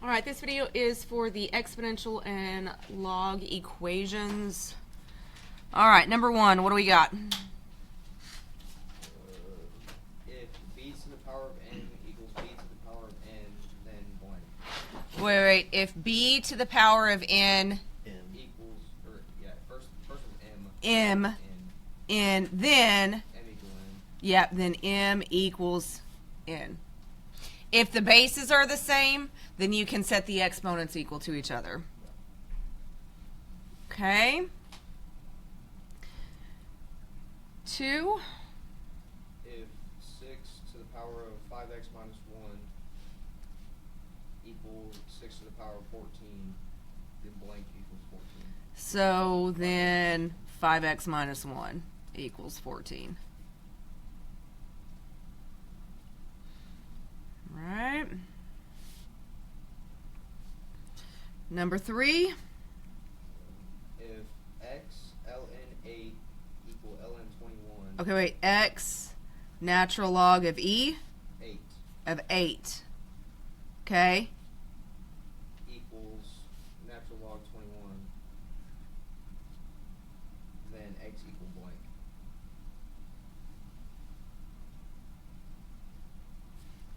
All right, this video is for the exponential and log equations. All right, number one, what do we got? If b to the power of n equals b to the power of n, then blank. Wait. If b to the power of n Equals, or yeah, first was m n, then m equal n. yep, then m equals n. If the bases are the same, then you can set the exponents equal to each other. Okay. 2. If 6 to the power of 5x minus 1 equals 6 to the power of 14, then blank equals 14. So then 5x minus 1 equals 14. Right. Number 3. If x ln 8 equal ln 21. Okay, wait. X natural log of e 8 of 8. Okay. equals natural log 21, then x equal blank.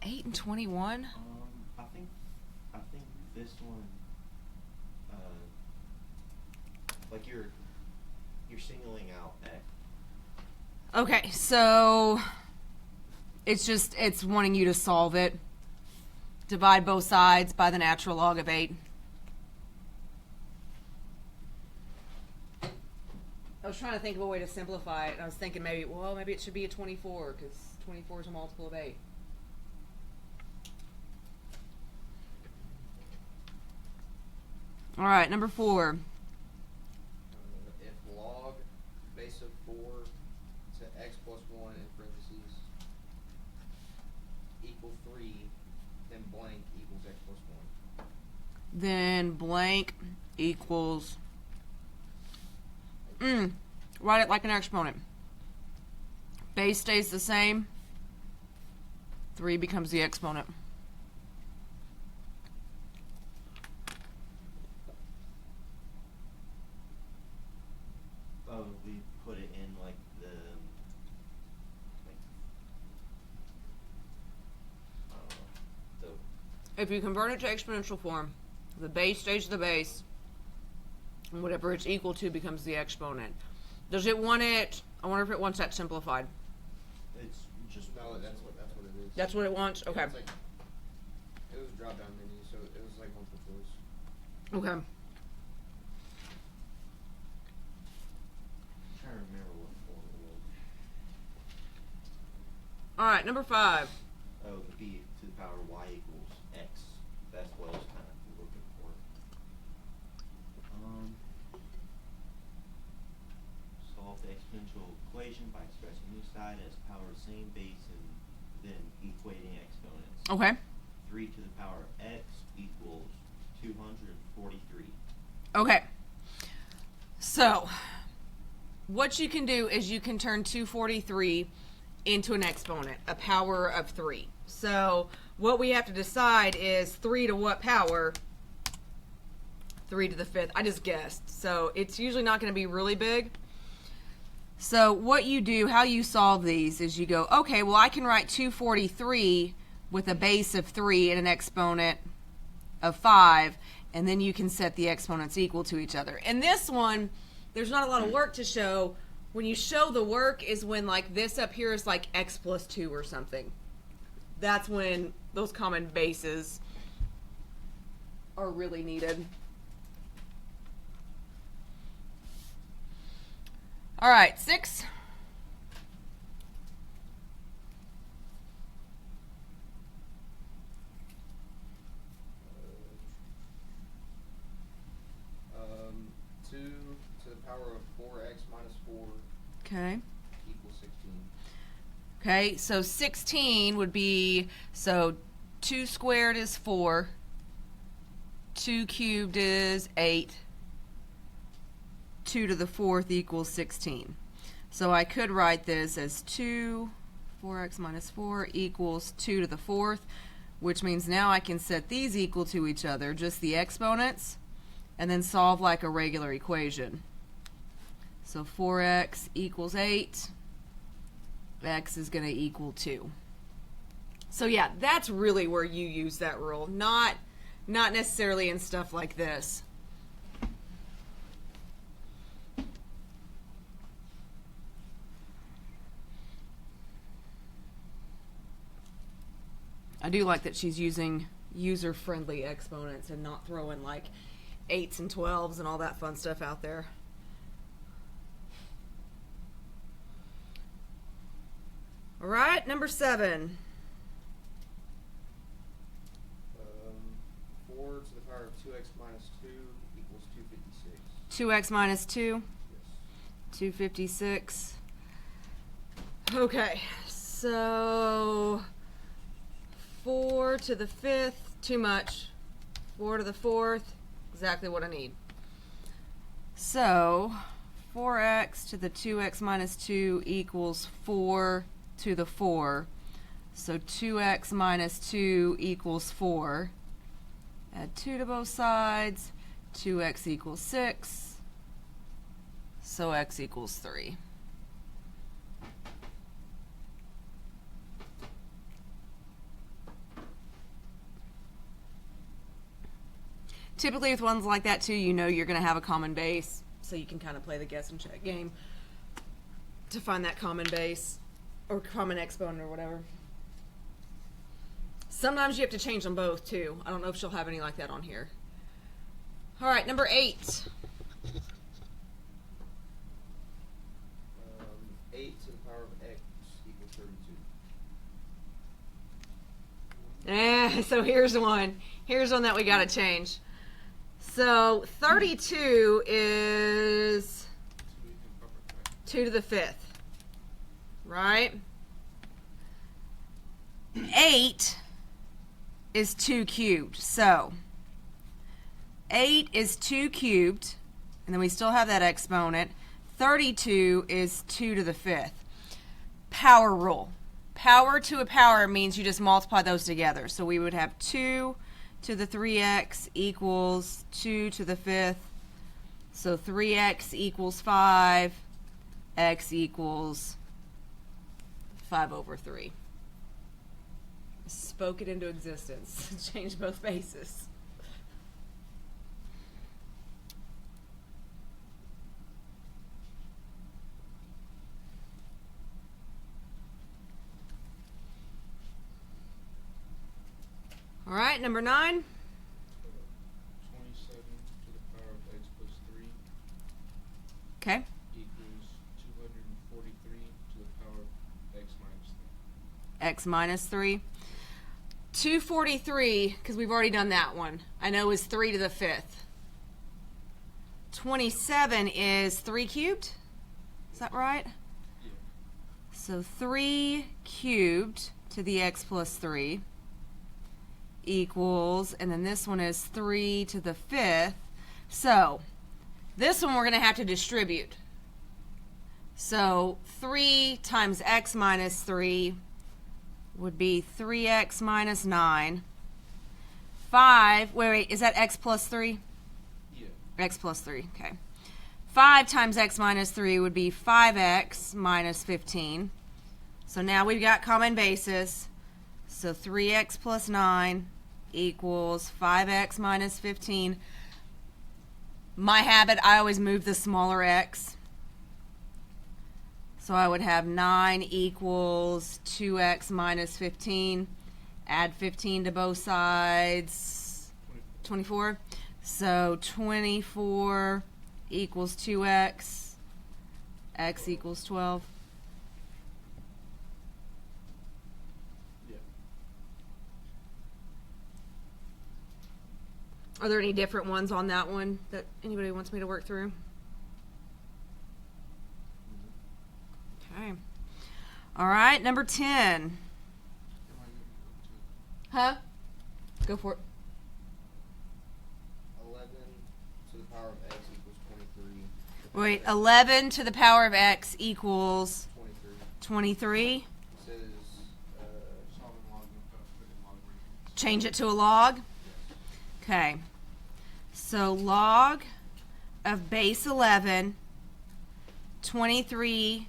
Eight and 21. I think this one, like you're singling out X. Okay, so it's wanting you to solve it. Divide both sides by the natural log of 8. I was trying to think of a way to simplify it, and I was thinking maybe it should be a 24, because 24 is a multiple of 8. All right, number 4. If log base of 4 to x plus 1 in parentheses equal 3, then blank equals x plus 1. Then blank equals, write it like an exponent. Base stays the same. 3 becomes the exponent. Oh, we put it in like the, I don't know, If you convert it to exponential form, the base stays the base, and whatever it's equal to becomes the exponent. Does it want it? I wonder if it wants that simplified. it's just No, that's what it is. That's what it wants? Okay. It's like, it was a drop down menu, so it was like multiple choice. Okay. I'm trying to remember what form it was. All right, number 5. Oh, the b to the power of y equals x. That's what I was kind of looking for. Solve the exponential equation by expressing each side as power of the same base and then equating exponents. Okay. 3 to the power of x equals 243. Okay. So, what you can do is you can turn 243 into an exponent, a power of 3. So, what we have to decide is 3 to what power? 3 to the 5th. I just guessed. So, it's usually not going to be really big. So, what you do, how you solve these is you go, okay, well, I can write 243 with a base of 3 and an exponent of 5, and then you can set the exponents equal to each other. And this one, there's not a lot of work to show. When you show the work is when, like, this up here is like x plus 2 or something. That's when those common bases are really needed. All right, 6. Um, 2 to the power of 4x minus 4 Okay. equals 16. Okay, so 16 would be, so 2 squared is 4, 2 cubed is 8, 2 to the 4th equals 16. So I could write this as 4x minus 4 equals 2 to the 4th. which means now I can set these equal to each other, just the exponents, and then solve like a regular equation. So 4x equals 8, x is going to equal 2. So yeah, that's really where you use that rule, not necessarily in stuff like this. I do like that she's using user-friendly exponents and not throwing like 8s and 12s and all that fun stuff out there. All right, number 7. 4 to the power of 2x minus 2 equals 256. 2x minus 2, Yes. 256. Okay, so 4 to the 5th, too much. 4 to the 4th, exactly what I need. So 4x to the 2x minus 2 equals 4 to the 4. So 2x minus 2 equals 4. Add 2 to both sides. 2x equals 6. So x equals 3. Typically with ones like that too, you know you're going to have a common base, so you can kind of play the guess and check game to find that common base or common exponent or whatever. Sometimes you have to change them both too. I don't know if she'll have any like that on here. All right, number 8. 8 to the power of x equals 32. So here's one. Here's one that we got to change. So 32 is 2 to the 5th, right? 8 is 2 cubed. So 8 is 2 cubed, and then we still have that exponent. 32 is 2 to the 5th. Power rule. Power to a power means you just multiply those together. So we would have 2 to the 3x equals 2 to the 5th. So 3x equals 5. X equals 5 over 3. Spoke it into existence. Change both bases. All right, number 9. 27 to the power of x plus 3 Okay. equals 243 to the power of x minus 3. X minus 3. 243, because we've already done that one, I know is 3 to the 5th. 27 is 3 cubed? Is that right? Yeah. So 3 cubed to the x plus 3 equals, and then this one is 3 to the 5th. So this one we're going to have to distribute. So 3 times x minus 3 would be 3x minus 9. 5, wait, is that x plus 3? Yeah. X plus 3, okay. 5 times x minus 3 would be 5x minus 15. So now we've got common basis. So 3x plus 9 equals 5x minus 15. My habit, I always move the smaller x. So I would have 9 equals 2x minus 15. Add 15 to both sides. 24. So 24 equals 2x. X equals 12. Yeah. Are there any different ones on that one that anybody wants me to work through? Okay. All right, number 10. Am I good to Huh? Go for it. 11 to the power of x equals 23. Wait, 11 to the power of x equals 23. 23. It says solving log put in logarithms? Change it to a log? Okay. So log of base 11, 23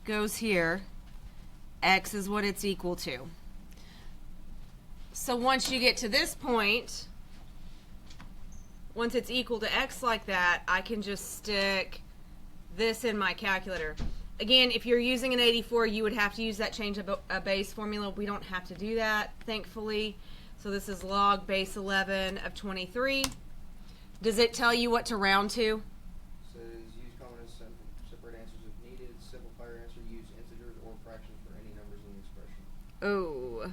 goes here. X is what it's equal to. So once you get to this point, once it's equal to X like that, I can just stick this in my calculator. Again, if you're using an 84, you would have to use that change of a base formula. We don't have to do that, thankfully. So this is log base 11 of 23. Does it tell you what to round to? Says use common and separate answers if needed. Simplify your answer. Use integers or fractions for any numbers in the expression. Oh.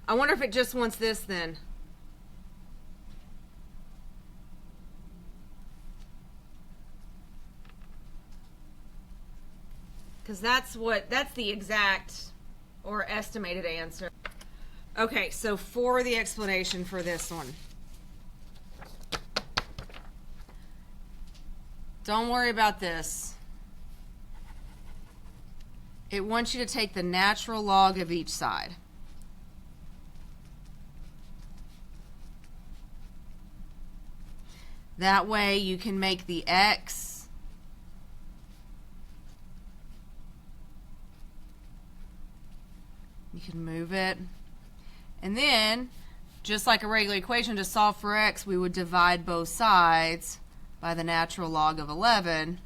I wonder if it just wants this then. Because that's the exact or estimated answer. Okay, so for the explanation for this one. Don't worry about this. It wants you to take the natural log of each side. That way you can make the X you can move it. And then, just like a regular equation, to solve for X, we would divide both sides by the natural log of 11.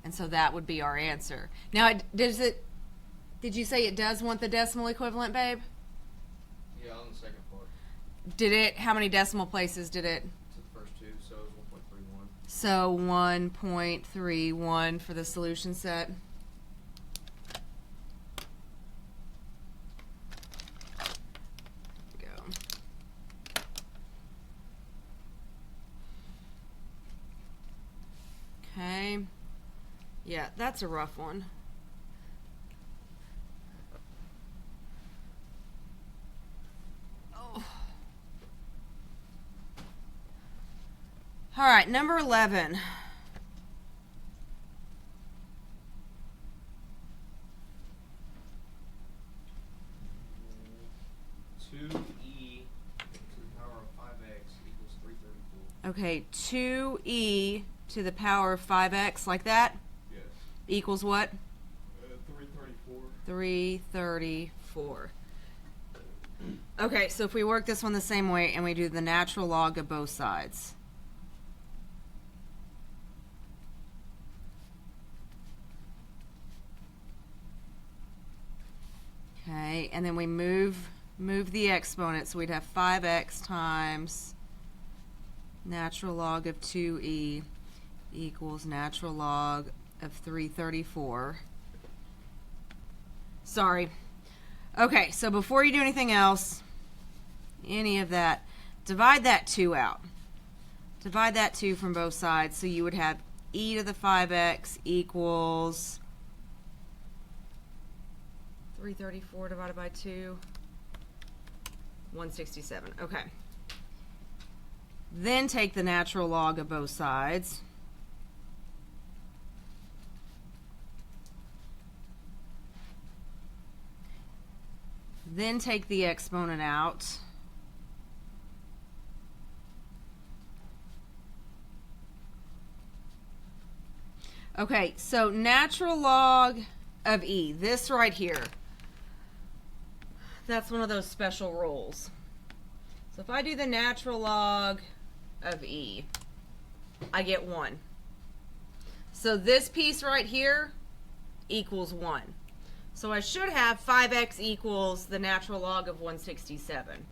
And so that would be our answer. Now, did you say it does want the decimal equivalent, babe? Yeah, on the second part. Did it, how many decimal places did it? To the first two, so it's 1.31. So 1.31 for the solution set. Go. Okay. Yeah, that's a rough one. Oh. All right, number 11. Two e to the power of 5x equals 334. Okay, 2e to the power of 5x, like that? Yes. Equals what? 334. 334. Okay, so if we work this one the same way and we do the natural log of both sides. Okay, and then we move the exponent, so we'd have 5x times natural log of 2e equals natural log of 334. Sorry. Okay, so before you do anything else, any of that, divide that 2 out. Divide that 2 from both sides, so you would have e to the 5x equals 334 divided by 2, 167. Okay. Then take the natural log of both sides. Then take the exponent out. Okay, so natural log of e, this right here, that's one of those special rules. So if I do the natural log of e, I get 1. So this piece right here equals 1. So I should have 5x equals the natural log of 167.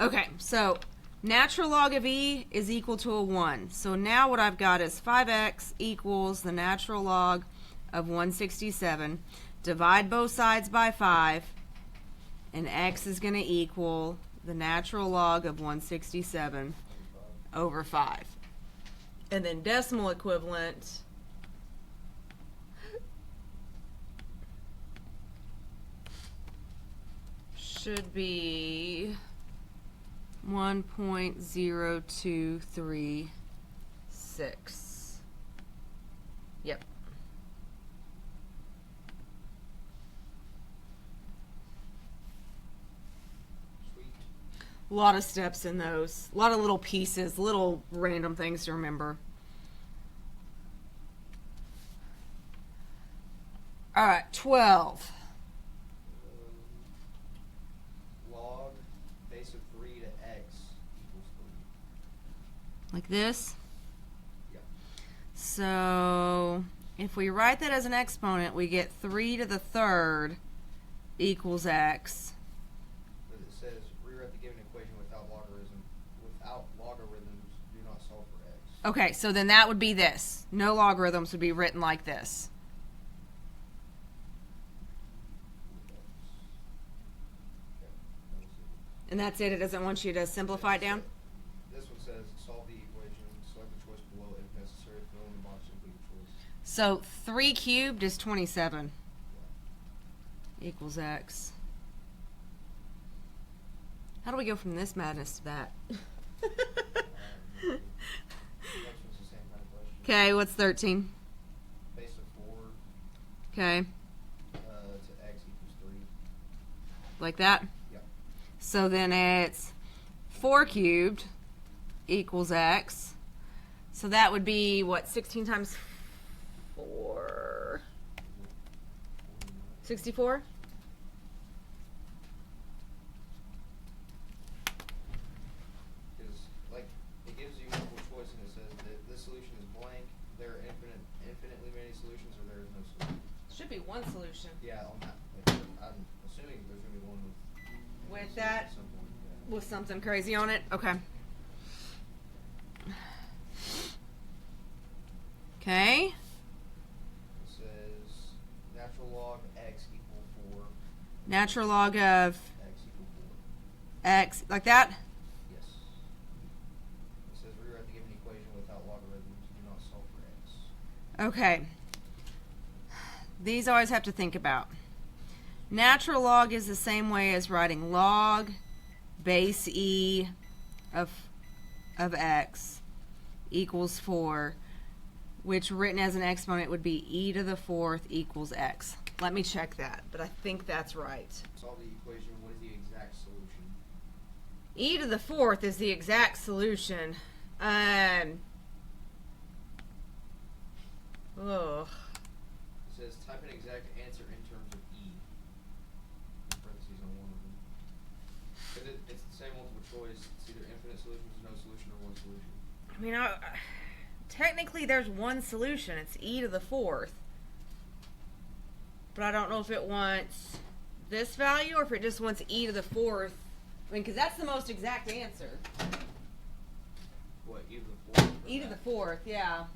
Okay, so natural log of e is equal to a 1. So now what I've got is 5x equals the natural log of 167. Divide both sides by 5, and x is going to equal the natural log of 167 over 5. And then decimal equivalent should be 1.0236. Yep. A lot of steps in those. A lot of little pieces, little random things to remember. All right, 12. Log base of 3 to x equals 3. Like this. Yeah. So if we write that as an exponent, we get 3 to the third equals x. But it says rewrite the given equation without logarithms. Do not solve for x. Okay, so then that would be this. No logarithms would be written like this. And that's it. It doesn't want you to simplify it down. This one says solve the equation. Select the choice below if necessary. Fill in the box and complete the choice. So 3 cubed is 27 equals x. How do we go from this madness to that? Next one's the same kind of question. Okay, what's 13? Base of 4 Okay, to x equals 3. like that? Yep. So then it's 4 cubed equals x. So that would be, what, 16 times 4? 64? Because, like, it gives you multiple choice and it says that this solution is blank. There are infinitely many solutions, or there is no solution. Should be one solution. Yeah, on that. Like, I'm assuming there's going to be one With that? at some point. Yeah. With something crazy on it? Okay. Okay. It says natural log x equal 4. Natural log of X equal 4. x, like that? Yes. It says rewrite the given equation without logarithms. Do not solve for x. Okay. These I always have to think about. Natural log is the same way as writing log base e of x equals 4, which written as an exponent would be e to the 4th equals x. Let me check that, but I think that's right. Solve the equation. What is the exact solution? E to the 4th is the exact solution. Ugh. It says type an exact answer in terms of e. In parentheses on one of them. Because it's the same multiple choice. It's either infinite solutions, no solution, or one solution. I mean, technically there's one solution. It's e to the 4th. But I don't know if it wants this value or if it just wants e to the 4th. I mean, because that's the most exact answer. What, e to the 4th? E to the 4th, yeah.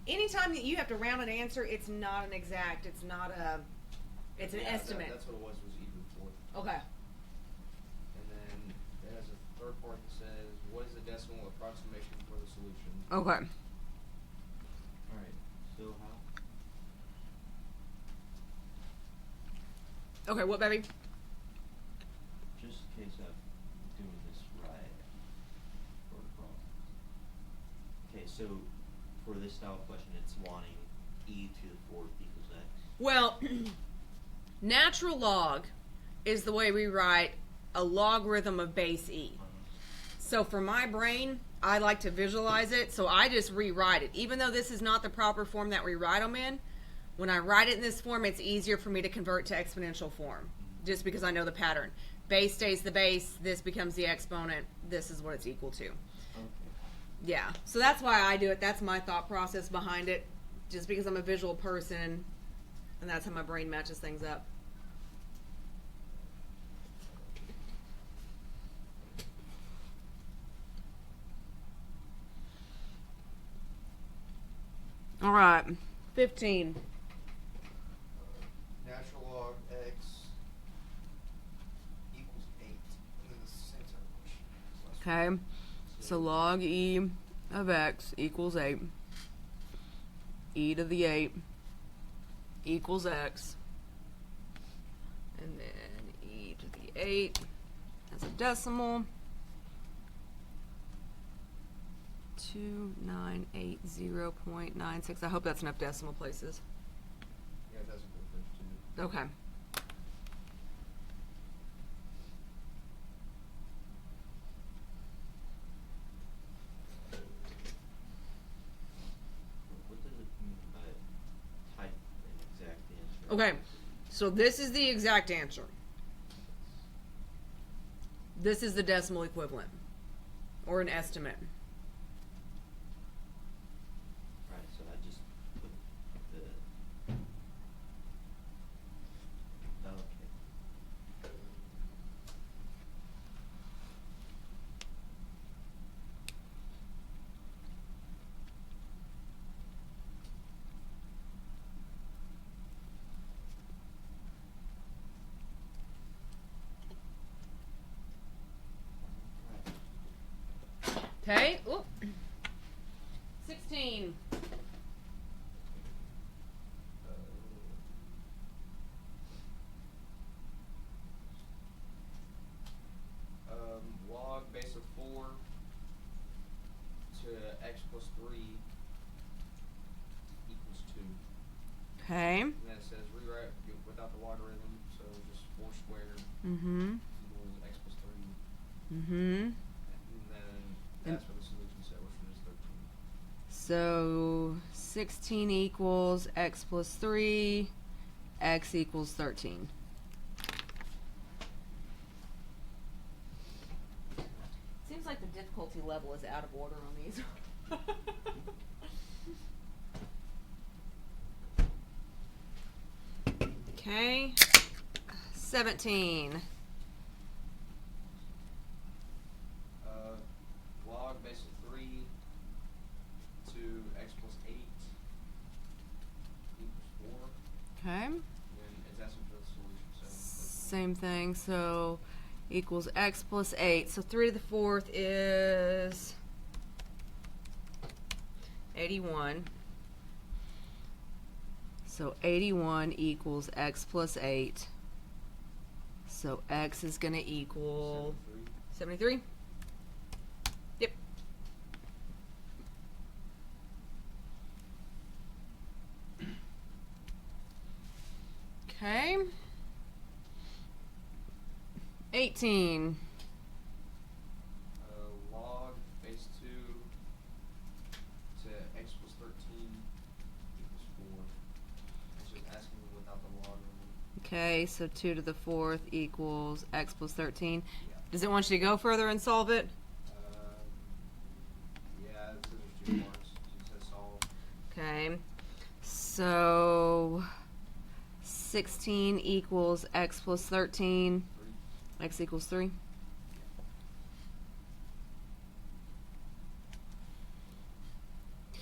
Anytime that you have to round an answer, it's not an exact. It's not a. It's an estimate. That's what it was e to the 4th. Okay. And then it has a third part that says, what is the decimal approximation for the solution? Okay. Alright, so how? Okay, what, baby? Just in case I'm doing this right or wrong. Okay, so for this style of question, it's wanting e to the 4th equals x. Well, natural log is the way we write a logarithm of base e. So for my brain, I like to visualize it, so I just rewrite it. Even though this is not the proper form that we write them in, when I write it in this form, it's easier for me to convert to exponential form, just because I know the pattern. Base stays the base, this becomes the exponent, this is what it's equal to. Okay. Yeah, so that's why I do it. That's my thought process behind it, just because I'm a visual person, and that's how my brain matches things up. All right, 15. Natural log x equals 8. And then the same type of question. Okay, so log e of x equals 8. E to the 8 equals x. And then e to the 8 as a decimal. 2980.96. I hope that's enough decimal places. Yeah, that's a good first two. Okay. Okay, so this is the exact answer. This is the decimal equivalent, or an estimate. Right, so I just put the. Okay. Okay. Oop. 16. Log base of 4 to x plus 3 equals 2. Okay. And then it says rewrite without the logarithm, so just 4 squared Mm-hmm. equals x plus 3. Mm-hmm. And then that's for the solution set, which is 13. So 16 equals x plus 3, x equals 13. Seems like the difficulty level is out of order on these. Okay. 17. Log base of 3 to x plus 8 equals 4. Okay. And it's asking for the solution set. Same thing. So equals x plus 8. So 3 to the 4th is 81. So 81 equals x plus 8. So x is going to equal 73. Yep. Okay. 18. Log base 2 to x plus 13 equals 4. It's just asking without the logarithm. Okay, so 2 to the 4th equals x plus 13. Yeah. Does it want you to go further and solve it? Yeah, it says there's 2 parts. It says solve. Okay. So 16 equals x plus 13. 3. X equals 3.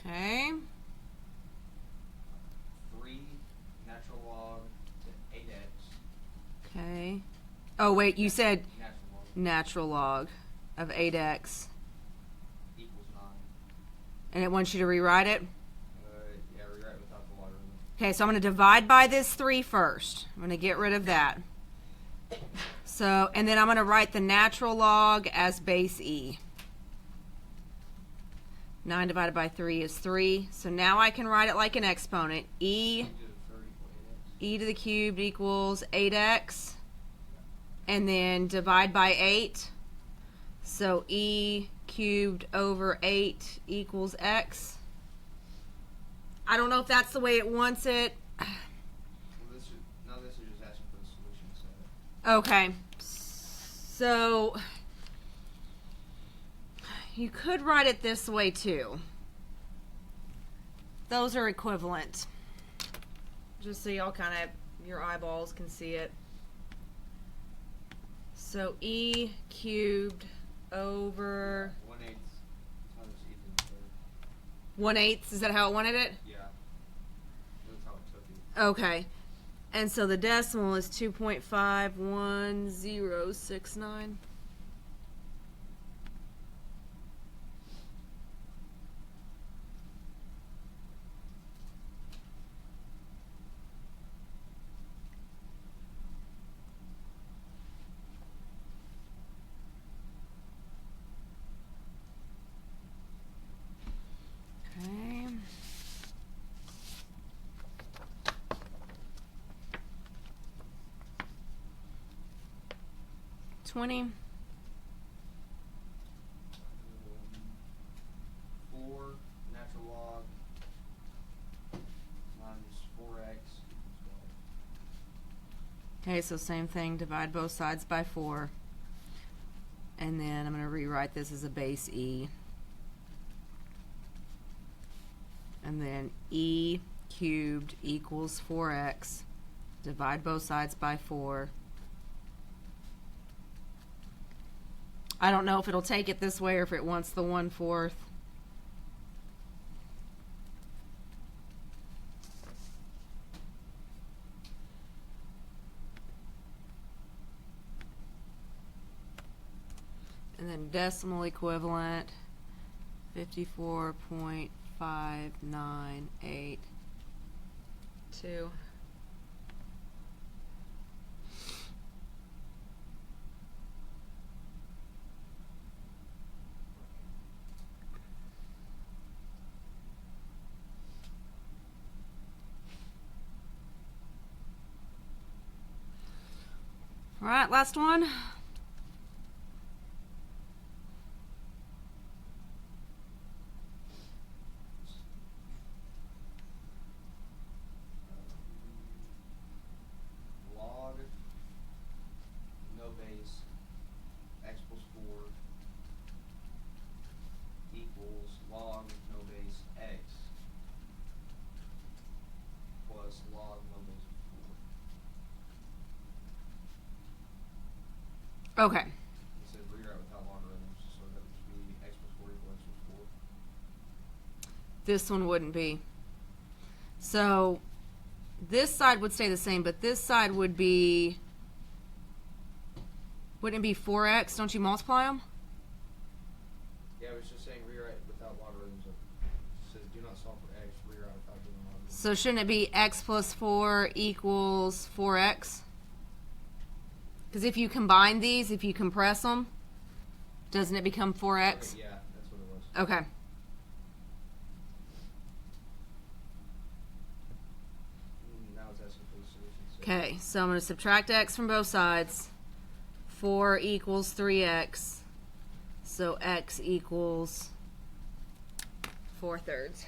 Okay. 3 natural log to 8x Okay. Oh, wait, you said natural log natural log of 8x. equals 9. And it wants you to rewrite it? Yeah, rewrite without the logarithm. Okay, so I'm going to divide by this 3 first. I'm going to get rid of that. So, and then I'm going to write the natural log as base e. 9 divided by 3 is 3. So now I can write it like an exponent. E To the 3rd equal 8x. e to the cubed equals 8x. And then divide by 8. So e cubed over 8 equals x. I don't know if that's the way it wants it. Well, this is just asking for the solution set. Okay. So you could write it this way too. Those are equivalent. Just so y'all kind of, your eyeballs can see it. So e cubed over 1/8 times e to the 3rd. 1/8. Is that how it wanted it? Yeah. That's how it took it. Okay. And so the decimal is 2.51069. Okay. $20. 4 natural log times 4x equals Okay, so same thing, divide both sides by 4. And then I'm going to rewrite this as a base e. And then e cubed equals 4x. Divide both sides by 4. I don't know if it'll take it this way or if it wants the 1/4. And then decimal equivalent, 54.5982. All right, last one. Log no base x plus 4 equals log no base x plus log no base 4. Okay. It says rewrite without logarithms, so that would be x plus 4 equals x plus 4. This one wouldn't be. So this side would stay the same, but this side would be, wouldn't it be 4x? Don't you multiply them? Yeah, I was just saying rewrite without logarithms. It says do not solve for x, rewrite without doing logarithms. So shouldn't it be x plus 4 equals 4x? Because if you combine these, if you compress them, doesn't it become 4x? Okay, yeah, that's what it was. Okay. Now it's asking for the solution. So Okay, so I'm going to subtract x from both sides. 4 equals 3x. So x equals 4/3.